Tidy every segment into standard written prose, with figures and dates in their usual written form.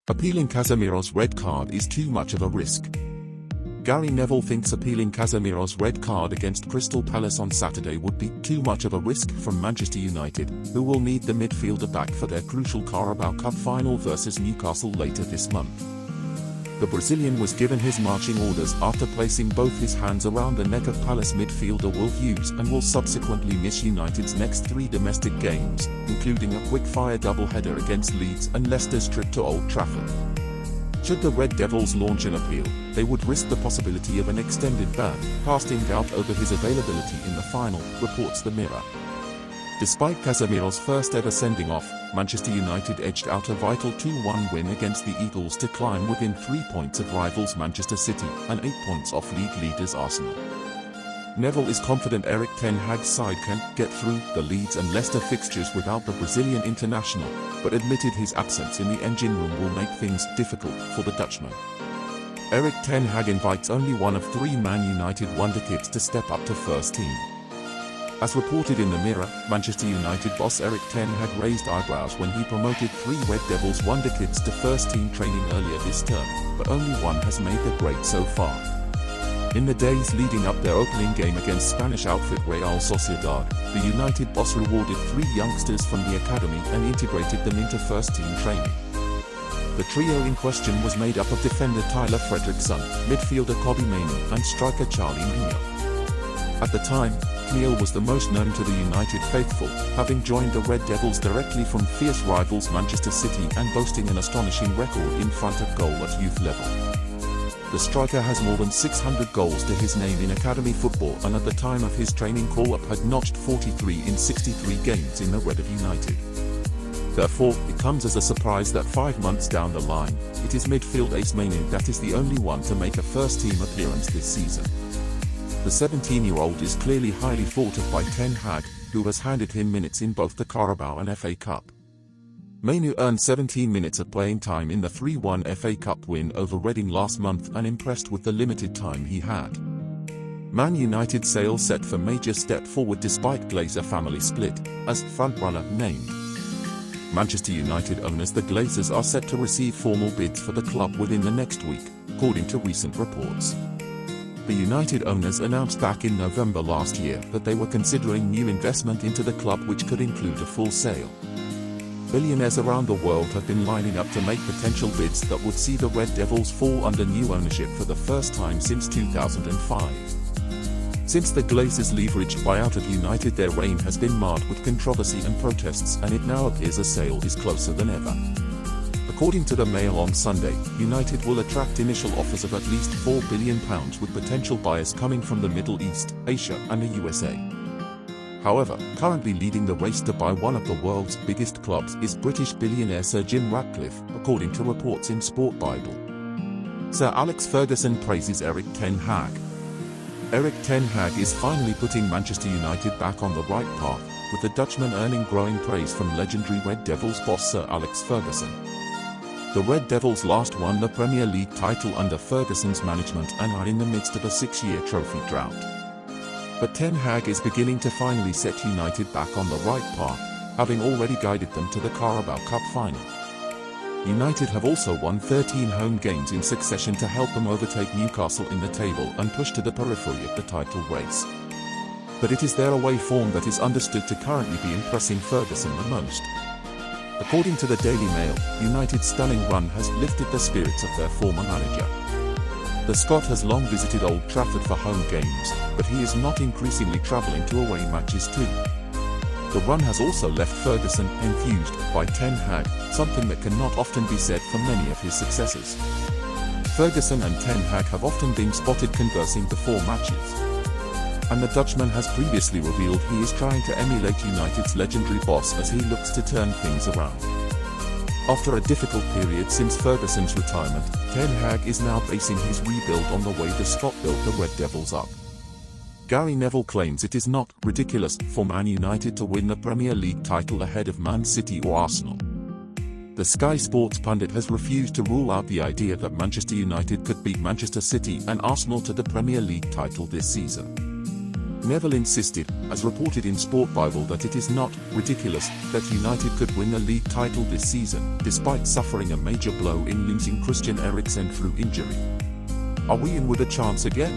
Appealing Casemiro's red card is too much of a risk. Gary Neville thinks appealing Casemiro's red card against Crystal Palace on Saturday would be too much of a risk from Manchester United, who will need the midfielder back for their crucial Carabao Cup final versus Newcastle later this month. The Brazilian was given his marching orders after placing both his hands around the neck of Palace midfielder Will Hughes and will subsequently miss United's next 3 domestic games, including a quick-fire doubleheader against Leeds and Leicester's trip to Old Trafford. Should the Red Devils launch an appeal, they would risk the possibility of an extended ban, casting doubt over his availability in the final, reports the Mirror. Despite Casemiro's first-ever sending-off, Manchester United edged out a vital 2-1 win against the Eagles to climb within 3 points of rivals Manchester City and 8 points off league leaders Arsenal. Neville is confident Erik ten Hag's side can get through the Leeds and Leicester fixtures without the Brazilian international, but admitted his absence in the engine room will make things difficult for the Dutchman. Erik ten Hag invites only one of 3 Man United wonderkids to step up to first team. As reported in the Mirror, Manchester United boss Erik ten Hag raised eyebrows when he promoted 3 Red Devils wonderkids to first-team training earlier this term, but only one has made the grade so far. In the days leading up their opening game against Spanish outfit Real Sociedad, the United boss rewarded 3 youngsters from the academy and integrated them into first-team training. The trio in question was made up of defender Tyler Fredriksson, midfielder Kobbie Mainoo and striker Charlie McNeil. At the time, McNeil was the most known to the United faithful, having joined the Red Devils directly from fierce rivals Manchester City and boasting an astonishing record in front of goal at youth level. The striker has more than 600 goals to his name in academy football and at the time of his training call-up had notched 43 in 63 games in the Red of United. Therefore, it comes as a surprise that 5 months down the line, it is midfield ace Mainoo that is the only one to make a first-team appearance this season. The 17-year-old is clearly highly thought of by Ten Hag, who has handed him minutes in both the Carabao and FA Cup. Mainoo earned 17 minutes of playing time in the 3-1 FA Cup win over Reading last month and impressed with the limited time he had. Man United sail set for major step forward despite Glazer family split, as frontrunner named. Manchester United owners the Glazers are set to receive formal bids for the club within the next week, according to recent reports. The United owners announced back in November last year that they were considering new investment into the club which could include a full sale. Billionaires around the world have been lining up to make potential bids that would see the Red Devils fall under new ownership for the first time since 2005. Since the Glazers' leveraged buyout of United, their reign has been marred with controversy and protests, and it now appears a sale is closer than ever. According to the Mail on Sunday, United will attract initial offers of at least £4 billion with potential buyers coming from the Middle East, Asia and the USA. However, currently leading the race to buy one of the world's biggest clubs is British billionaire Sir Jim Ratcliffe, according to reports in Sport Bible. Sir Alex Ferguson praises Erik ten Hag. Erik ten Hag is finally putting Manchester United back on the right path, with the Dutchman earning growing praise from legendary Red Devils boss Sir Alex Ferguson. The Red Devils last won the Premier League title under Ferguson's management and are in the midst of a 6-year trophy drought. But Ten Hag is beginning to finally set United back on the right path, having already guided them to the Carabao Cup final. United have also won 13 home games in succession to help them overtake Newcastle in the table and push to the periphery of the title race. But it is their away form that is understood to currently be impressing Ferguson the most. According to the Daily Mail, United's stunning run has lifted the spirits of their former manager. The Scot has long visited Old Trafford for home games, but he is not increasingly travelling to away matches too. The run has also left Ferguson enthused by Ten Hag, something that cannot often be said for many of his successors. Ferguson and Ten Hag have often been spotted conversing before matches. And the Dutchman has previously revealed he is trying to emulate United's legendary boss as he looks to turn things around. After a difficult period since Ferguson's retirement, Ten Hag is now basing his rebuild on the way the Scot built the Red Devils up. Gary Neville claims it is not ridiculous for Man United to win the Premier League title ahead of Man City or Arsenal. The Sky Sports pundit has refused to rule out the idea that Manchester United could beat Manchester City and Arsenal to the Premier League title this season. Neville insisted, as reported in Sport Bible, that it is not ridiculous that United could win a league title this season, despite suffering a major blow in losing Christian Eriksen through injury. Are we in with a chance again?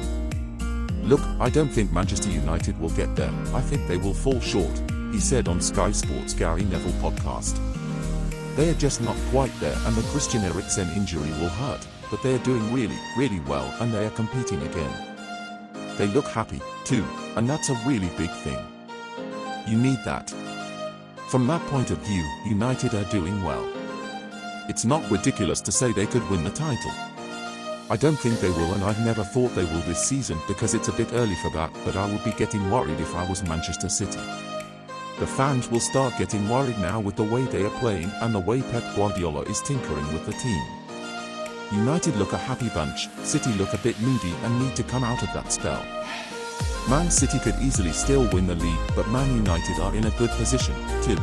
Look, I don't think Manchester United will get there. I think they will fall short, he said on Sky Sports' Gary Neville podcast. They are just not quite there, and the Christian Eriksen injury will hurt, but they are doing really well, and they are competing again. They look happy, too, and that's a really big thing. You need that. From that point of view, United are doing well. It's not ridiculous to say they could win the title. I don't think they will, and I've never thought they will this season because it's a bit early for that, but I would be getting worried if I was Manchester City. The fans will start getting worried now with the way they are playing and the way Pep Guardiola is tinkering with the team. United look a happy bunch, City look a bit moody and need to come out of that spell. Man City could easily still win the league, but Man United are in a good position, too.